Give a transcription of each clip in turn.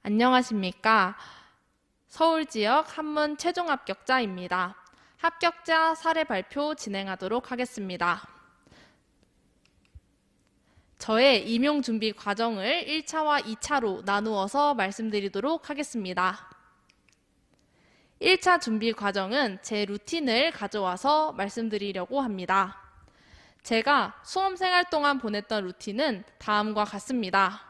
안녕하십니까. 서울지역 한문 최종 합격자입니다. 합격자 사례 발표 진행하도록 하겠습니다. 저의 임용 준비 과정을 1차와 2차로 나누어서 말씀드리도록 하겠습니다. 1차 준비 과정은 제 루틴을 가져와서 말씀드리려고 합니다. 제가 수험생활 동안 보냈던 루틴은 다음과 같습니다.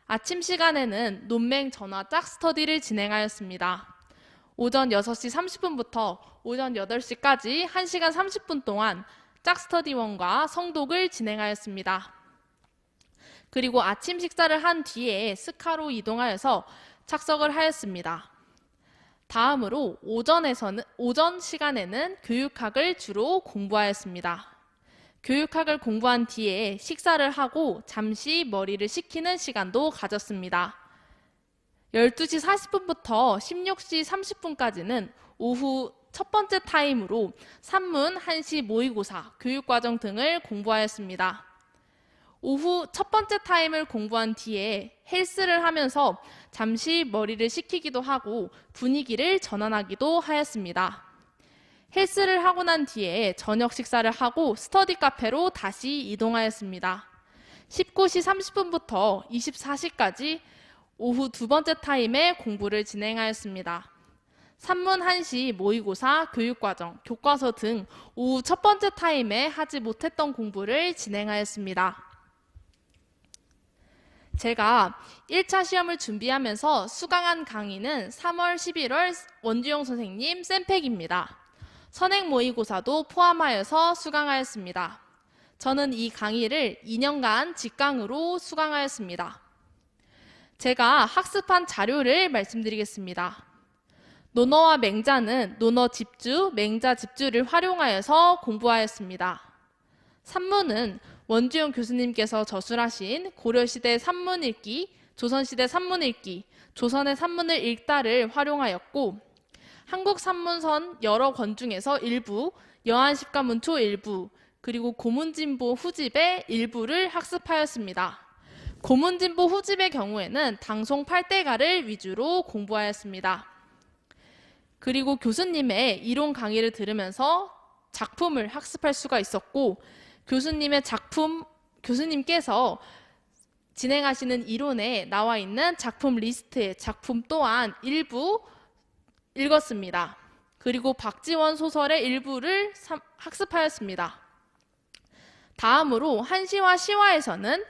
아침 시간에는 논맹 전화 짝스터디를 진행하였습니다. 오전 6시 30분부터 오전 8시까지 1시간 30분 동안 짝스터디원과 성독을 진행하였습니다. 그리고 아침 식사를 한 뒤에 스카로 이동하여서 착석을 하였습니다. 다음으로 오전 시간에는 교육학을 주로 공부하였습니다. 교육학을 공부한 뒤에 식사를 하고 잠시 머리를 식히는 시간도 가졌습니다. 12시 40분부터 16시 30분까지는 오후 첫 번째 타임으로 산문, 한시 모의고사, 교육과정 등을 공부하였습니다. 오후 첫 번째 타임을 공부한 뒤에 헬스를 하면서 잠시 머리를 식히기도 하고 분위기를 전환하기도 하였습니다. 헬스를 하고 난 뒤에 저녁 식사를 하고 스터디 카페로 다시 이동하였습니다. 19시 30분부터 24시까지 오후 두 번째 타임에 공부를 진행하였습니다. 산문, 한시, 모의고사, 교육과정, 교과서 등 오후 첫 번째 타임에 하지 못했던 공부를 진행하였습니다. 제가 1차 시험을 준비하면서 수강한 강의는 3월, 11월 원주영 선생님 쌤팩입니다. 선행 모의고사도 포함하여서 수강하였습니다. 저는 이 강의를 2년간 직강으로 수강하였습니다. 제가 학습한 자료를 말씀드리겠습니다. 논어와 맹자는 논어 집주, 맹자 집주를 활용하여서 공부하였습니다. 산문은 원주영 교수님께서 저술하신 고려시대 산문 읽기, 조선시대 산문 읽기, 조선의 산문을 읽다를 활용하였고 한국 산문선 여러 권 중에서 일부, 여한십가문초 일부, 그리고 고문진보 후집의 일부를 학습하였습니다. 고문진보 후집의 경우에는 당송 8대가를 위주로 공부하였습니다. 그리고 교수님의 이론 강의를 들으면서 작품을 학습할 수가 있었고 교수님께서 진행하시는 이론에 나와 있는 작품 리스트의 작품 또한 일부 읽었습니다. 그리고 박지원 소설의 일부를 학습하였습니다. 다음으로 한시와 시화에서는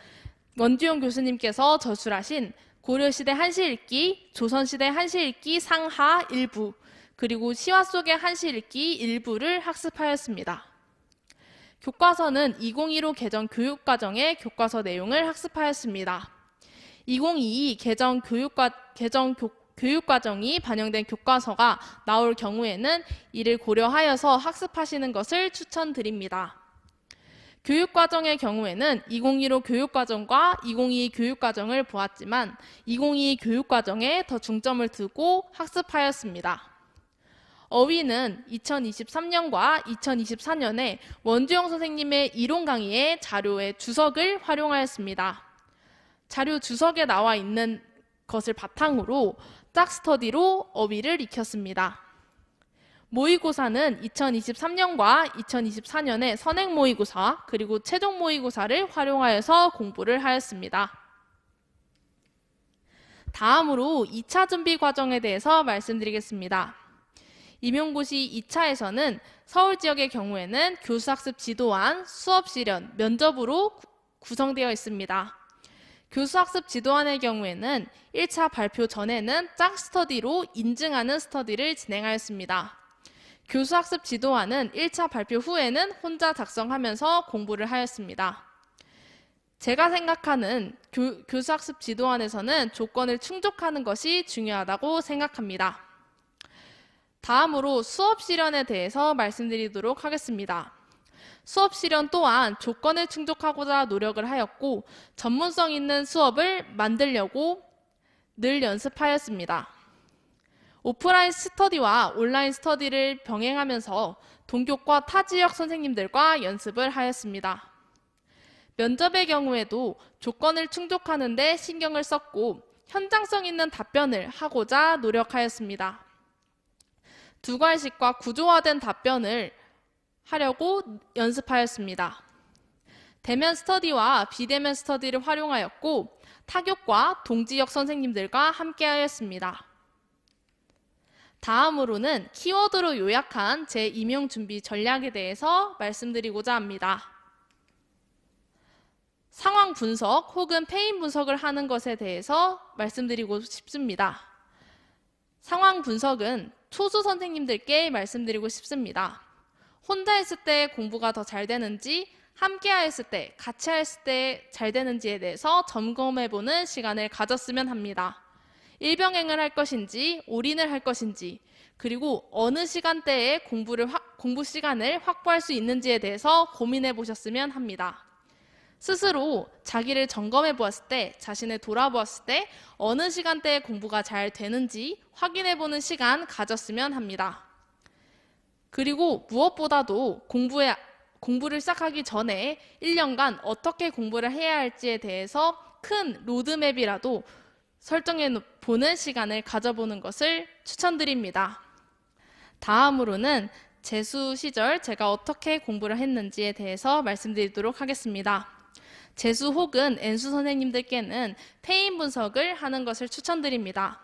원주영 교수님께서 저술하신 고려시대 한시 읽기, 조선시대 한시 읽기 상하 일부, 그리고 시화 속의 한시 읽기 일부를 학습하였습니다. 교과서는 2015 개정 교육과정의 교과서 내용을 학습하였습니다. 2022 개정 교육과정이 반영된 교과서가 나올 경우에는 이를 고려하여서 학습하시는 것을 추천드립니다. 교육과정의 경우에는 2015 교육과정과 2022 교육과정을 보았지만 2022 교육과정에 더 중점을 두고 학습하였습니다. 어휘는 2023년과 2024년에 원주영 선생님의 이론 강의의 자료의 주석을 활용하였습니다. 자료 주석에 나와 있는 것을 바탕으로 짝스터디로 어휘를 익혔습니다. 모의고사는 2023년과 2024년에 선행 모의고사 그리고 최종 모의고사를 활용하여서 공부를 하였습니다. 다음으로 2차 준비 과정에 대해서 말씀드리겠습니다. 임용고시 2차에서는 서울 지역의 경우에는 교수학습 지도안, 수업 실현, 면접으로 구성되어 있습니다. 교수학습 지도안의 경우에는 1차 발표 전에는 짝스터디로 인증하는 스터디를 진행하였습니다. 교수학습 지도안은 1차 발표 후에는 혼자 작성하면서 공부를 하였습니다. 제가 생각하는 교수학습 지도안에서는 조건을 충족하는 것이 중요하다고 생각합니다. 다음으로 수업 실현에 대해서 말씀드리도록 하겠습니다. 수업 실현 또한 조건을 충족하고자 노력을 하였고 전문성 있는 수업을 만들려고 늘 연습하였습니다. 오프라인 스터디와 온라인 스터디를 병행하면서 동교과 타 지역 선생님들과 연습을 하였습니다. 면접의 경우에도 조건을 충족하는 데 신경을 썼고 현장성 있는 답변을 하고자 노력하였습니다. 두괄식과 구조화된 답변을 하려고 연습하였습니다. 대면 스터디와 비대면 스터디를 활용하였고 타교과 동지역 선생님들과 함께하였습니다. 다음으로는 키워드로 요약한 제 임용 준비 전략에 대해서 말씀드리고자 합니다. 상황 분석 혹은 페인 분석을 하는 것에 대해서 말씀드리고 싶습니다. 상황 분석은 초수 선생님들께 말씀드리고 싶습니다. 혼자 했을 때 공부가 더 잘 되는지, 함께 했을 때, 같이 했을 때 잘 되는지에 대해서 점검해보는 시간을 가졌으면 합니다. 일병행을 할 것인지, 올인을 할 것인지, 그리고 어느 시간대에 공부 시간을 확보할 수 있는지에 대해서 고민해 보셨으면 합니다. 스스로 자기를 점검해 보았을 때, 자신을 돌아보았을 때 어느 시간대에 공부가 잘 되는지 확인해 보는 시간 가졌으면 합니다. 그리고 무엇보다도 공부를 시작하기 전에 1년간 어떻게 공부를 해야 할지에 대해서 큰 로드맵이라도 설정해 보는 시간을 가져보는 것을 추천드립니다. 다음으로는 재수 시절 제가 어떻게 공부를 했는지에 대해서 말씀드리도록 하겠습니다. 재수 혹은 N수 선생님들께는 페인 분석을 하는 것을 추천드립니다.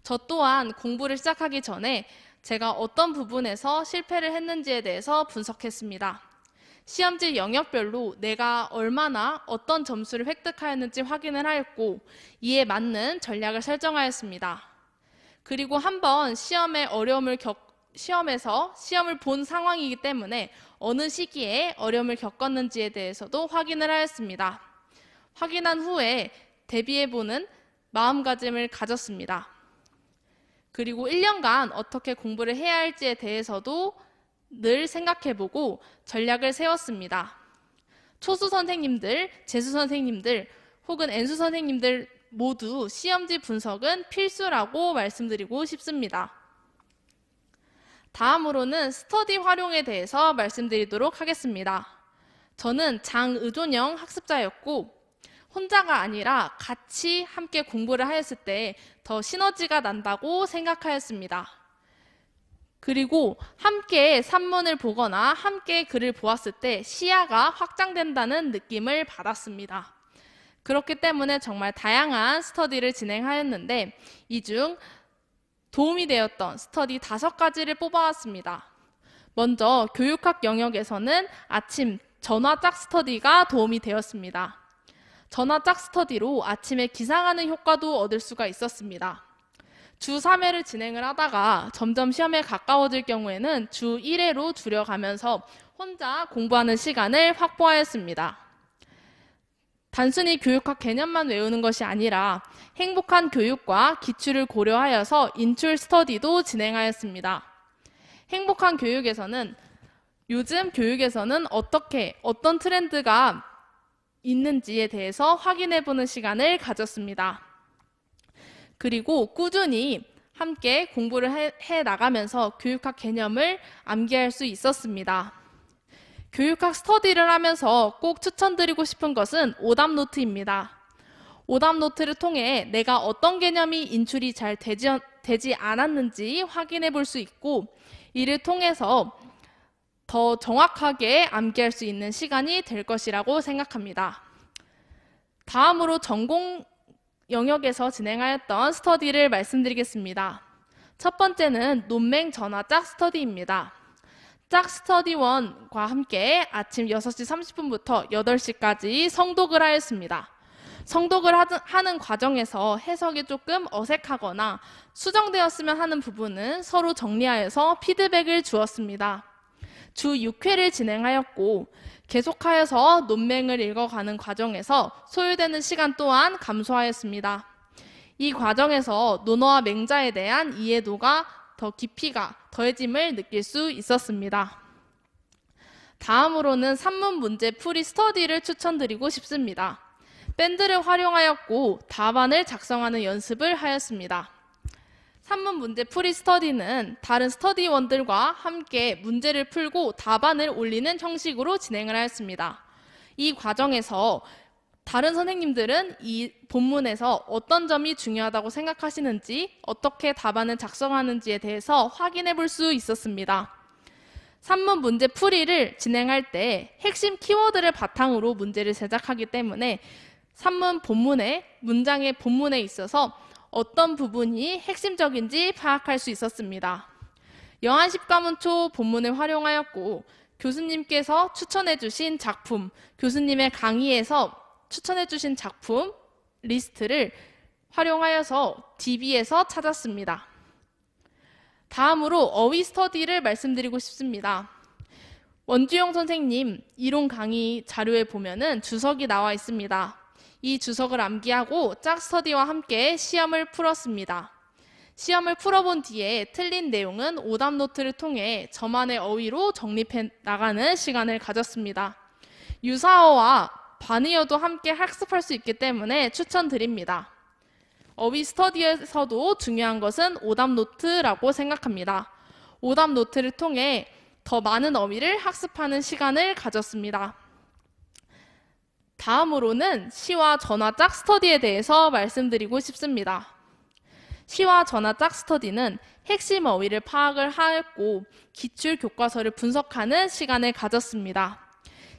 저 또한 공부를 시작하기 전에 제가 어떤 부분에서 실패를 했는지에 대해서 분석했습니다. 시험지 영역별로 내가 얼마나 어떤 점수를 획득하였는지 확인을 하였고 이에 맞는 전략을 설정하였습니다. 그리고 한번 시험에서 시험을 본 상황이기 때문에 어느 시기에 어려움을 겪었는지에 대해서도 확인을 하였습니다. 확인한 후에 대비해보는 마음가짐을 가졌습니다. 그리고 1년간 어떻게 공부를 해야 할지에 대해서도 늘 생각해보고 전략을 세웠습니다. 초수 선생님들, 재수 선생님들 혹은 N수 선생님들 모두 시험지 분석은 필수라고 말씀드리고 싶습니다. 다음으로는 스터디 활용에 대해서 말씀드리도록 하겠습니다. 저는 장의존형 학습자였고 혼자가 아니라 같이 함께 공부를 하였을 때 더 시너지가 난다고 생각하였습니다. 그리고 함께 산문을 보거나 함께 글을 보았을 때 시야가 확장된다는 느낌을 받았습니다. 그렇기 때문에 정말 다양한 스터디를 진행하였는데 이 중 도움이 되었던 스터디 5가지를 뽑아왔습니다. 먼저 교육학 영역에서는 아침 전화짝 스터디가 도움이 되었습니다. 전화짝 스터디로 아침에 기상하는 효과도 얻을 수가 있었습니다. 주 3회를 진행을 하다가 점점 시험에 가까워질 경우에는 주 1회로 줄여가면서 혼자 공부하는 시간을 확보하였습니다. 단순히 교육학 개념만 외우는 것이 아니라 행복한 교육과 기출을 고려하여서 인출 스터디도 진행하였습니다. 행복한 교육에서는 요즘 교육에서는 어떤 트렌드가 있는지에 대해서 확인해보는 시간을 가졌습니다. 그리고 꾸준히 함께 공부를 해 나가면서 교육학 개념을 암기할 수 있었습니다. 교육학 스터디를 하면서 꼭 추천드리고 싶은 것은 오답 노트입니다. 오답 노트를 통해 내가 어떤 개념이 인출이 잘 되지 않았는지 확인해 볼 수 있고 이를 통해서 더 정확하게 암기할 수 있는 시간이 될 것이라고 생각합니다. 다음으로 전공 영역에서 진행하였던 스터디를 말씀드리겠습니다. 첫 번째는 논맹 전화짝 스터디입니다. 짝 스터디 1과 함께 아침 6시 30분부터 8시까지 성독을 하였습니다. 성독을 하는 과정에서 해석이 조금 어색하거나 수정되었으면 하는 부분은 서로 정리하여서 피드백을 주었습니다. 주 6회를 진행하였고 계속하여서 논맹을 읽어가는 과정에서 소요되는 시간 또한 감소하였습니다. 이 과정에서 논어와 맹자에 대한 이해도가 더 깊이가 더해짐을 느낄 수 있었습니다. 다음으로는 산문 문제 풀이 스터디를 추천드리고 싶습니다. 밴드를 활용하였고 답안을 작성하는 연습을 하였습니다. 산문 문제 풀이 스터디는 다른 스터디원들과 함께 문제를 풀고 답안을 올리는 형식으로 진행을 하였습니다. 이 과정에서 다른 선생님들은 이 본문에서 어떤 점이 중요하다고 생각하시는지, 어떻게 답안을 작성하는지에 대해서 확인해 볼 수 있었습니다. 산문 문제 풀이를 진행할 때 핵심 키워드를 바탕으로 문제를 제작하기 때문에 산문 본문의 문장의 본문에 있어서 어떤 부분이 핵심적인지 파악할 수 있었습니다. 영한 10가문초 본문을 활용하였고 교수님께서 추천해 주신 작품, 교수님의 강의에서 추천해 주신 작품 리스트를 활용하여서 DB에서 찾았습니다. 다음으로 어휘 스터디를 말씀드리고 싶습니다. 원주영 선생님 이론 강의 자료에 보면은 주석이 나와 있습니다. 이 주석을 암기하고 짝 스터디와 함께 시험을 풀었습니다. 시험을 풀어본 뒤에 틀린 내용은 오답 노트를 통해 저만의 어휘로 정립해 나가는 시간을 가졌습니다. 유사어와 반의어도 함께 학습할 수 있기 때문에 추천드립니다. 어휘 스터디에서도 중요한 것은 오답 노트라고 생각합니다. 오답 노트를 통해 더 많은 어휘를 학습하는 시간을 가졌습니다. 다음으로는 시와 전화 짝 스터디에 대해서 말씀드리고 싶습니다. 시와 전화 짝 스터디는 핵심 어휘를 파악을 하였고 기출 교과서를 분석하는 시간을 가졌습니다.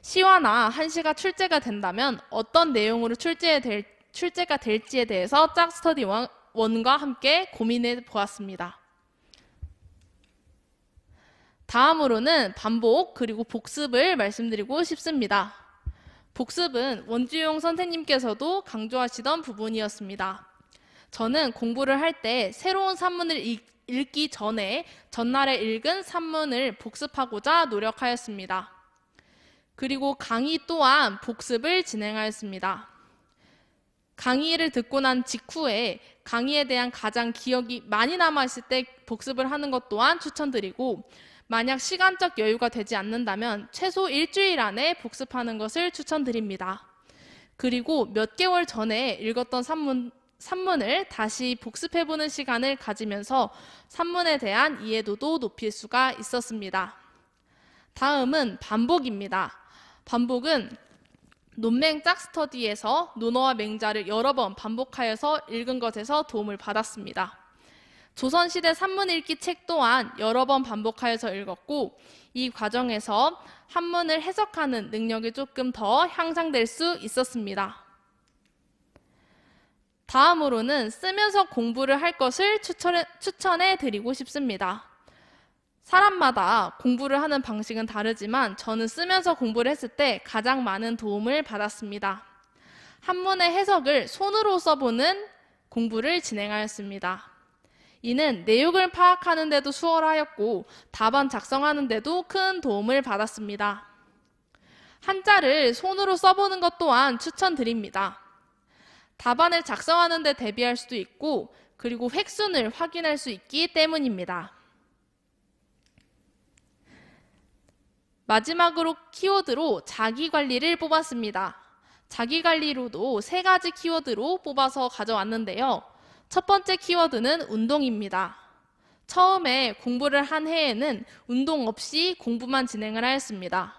시와 나 한시가 출제가 된다면 어떤 내용으로 출제가 될지에 대해서 짝 스터디원과 함께 고민해 보았습니다. 다음으로는 반복 그리고 복습을 말씀드리고 싶습니다. 복습은 원주용 선생님께서도 강조하시던 부분이었습니다. 저는 공부를 할 때 새로운 산문을 읽기 전에 전날에 읽은 산문을 복습하고자 노력하였습니다. 그리고 강의 또한 복습을 진행하였습니다. 강의를 듣고 난 직후에 강의에 대한 가장 기억이 많이 남아있을 때 복습을 하는 것 또한 추천드리고, 만약 시간적 여유가 되지 않는다면 최소 일주일 안에 복습하는 것을 추천드립니다. 그리고 몇 개월 전에 읽었던 산문을 다시 복습해보는 시간을 가지면서 산문에 대한 이해도도 높일 수가 있었습니다. 다음은 반복입니다. 반복은 논맹 짝 스터디에서 논어와 맹자를 여러 번 반복하여서 읽은 것에서 도움을 받았습니다. 조선시대 산문 읽기 책 또한 여러 번 반복하여서 읽었고 이 과정에서 한문을 해석하는 능력이 조금 더 향상될 수 있었습니다. 다음으로는 쓰면서 공부를 할 것을 추천해 드리고 싶습니다. 사람마다 공부를 하는 방식은 다르지만 저는 쓰면서 공부를 했을 때 가장 많은 도움을 받았습니다. 한문의 해석을 손으로 써보는 공부를 진행하였습니다. 이는 내용을 파악하는 데도 수월하였고 답안 작성하는 데도 큰 도움을 받았습니다. 한자를 손으로 써보는 것 또한 추천드립니다. 답안을 작성하는 데 대비할 수도 있고 그리고 획순을 확인할 수 있기 때문입니다. 마지막으로 키워드로 자기관리를 뽑았습니다. 자기관리로도 3가지 키워드로 뽑아서 가져왔는데요. 첫 번째 키워드는 운동입니다. 처음에 공부를 한 해에는 운동 없이 공부만 진행을 하였습니다.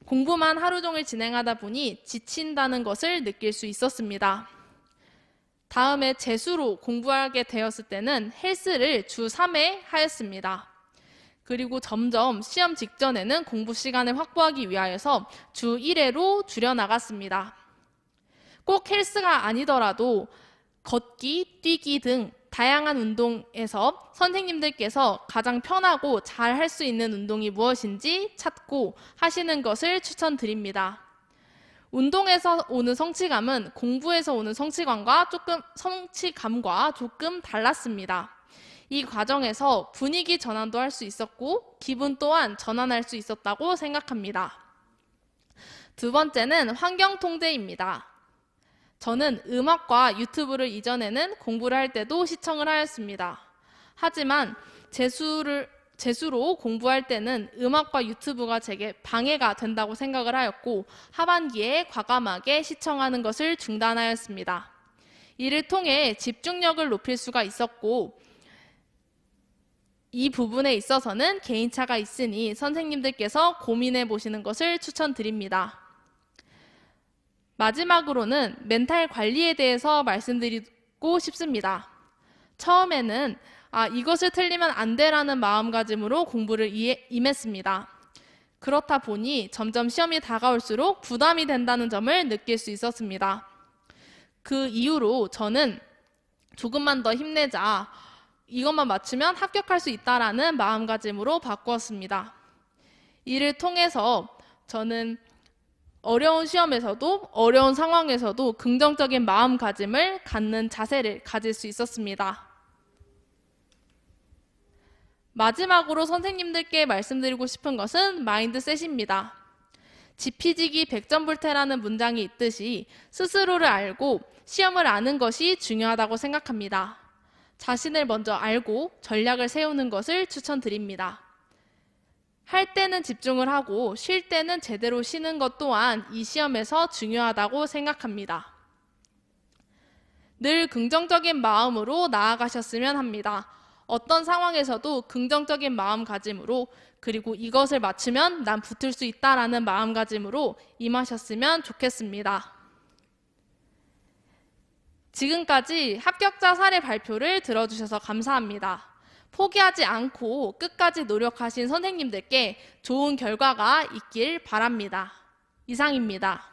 공부만 하루 종일 진행하다 보니 지친다는 것을 느낄 수 있었습니다. 다음에 재수로 공부하게 되었을 때는 헬스를 주 3회 하였습니다. 그리고 점점 시험 직전에는 공부 시간을 확보하기 위하여서 주 1회로 줄여나갔습니다. 꼭 헬스가 아니더라도 걷기, 뛰기 등 다양한 운동에서 선생님들께서 가장 편하고 잘 할 수 있는 운동이 무엇인지 찾고 하시는 것을 추천드립니다. 운동에서 오는 성취감은 공부에서 오는 성취감과 조금 달랐습니다. 이 과정에서 분위기 전환도 할 수 있었고 기분 또한 전환할 수 있었다고 생각합니다. 두 번째는 환경통제입니다. 저는 음악과 유튜브를 이전에는 공부를 할 때도 시청을 하였습니다. 하지만 재수로 공부할 때는 음악과 유튜브가 제게 방해가 된다고 생각을 하였고 하반기에 과감하게 시청하는 것을 중단하였습니다. 이를 통해 집중력을 높일 수가 있었고 이 부분에 있어서는 개인차가 있으니 선생님들께서 고민해 보시는 것을 추천드립니다. 마지막으로는 멘탈 관리에 대해서 말씀드리고 싶습니다. 처음에는 이것을 틀리면 안 돼라는 마음가짐으로 공부를 임했습니다. 그렇다 보니 점점 시험이 다가올수록 부담이 된다는 점을 느낄 수 있었습니다. 그 이후로 저는 조금만 더 힘내자, 이것만 맞추면 합격할 수 있다라는 마음가짐으로 바꾸었습니다. 이를 통해서 저는 어려운 시험에서도 어려운 상황에서도 긍정적인 마음가짐을 갖는 자세를 가질 수 있었습니다. 마지막으로 선생님들께 말씀드리고 싶은 것은 마인드셋입니다. 지피지기 백전불태라는 문장이 있듯이 스스로를 알고 시험을 아는 것이 중요하다고 생각합니다. 자신을 먼저 알고 전략을 세우는 것을 추천드립니다. 할 때는 집중을 하고 쉴 때는 제대로 쉬는 것 또한 이 시험에서 중요하다고 생각합니다. 늘 긍정적인 마음으로 나아가셨으면 합니다. 어떤 상황에서도 긍정적인 마음가짐으로, 그리고 이것을 맞추면 난 붙을 수 있다라는 마음가짐으로 임하셨으면 좋겠습니다. 지금까지 합격자 사례 발표를 들어주셔서 감사합니다. 포기하지 않고 끝까지 노력하신 선생님들께 좋은 결과가 있길 바랍니다. 이상입니다.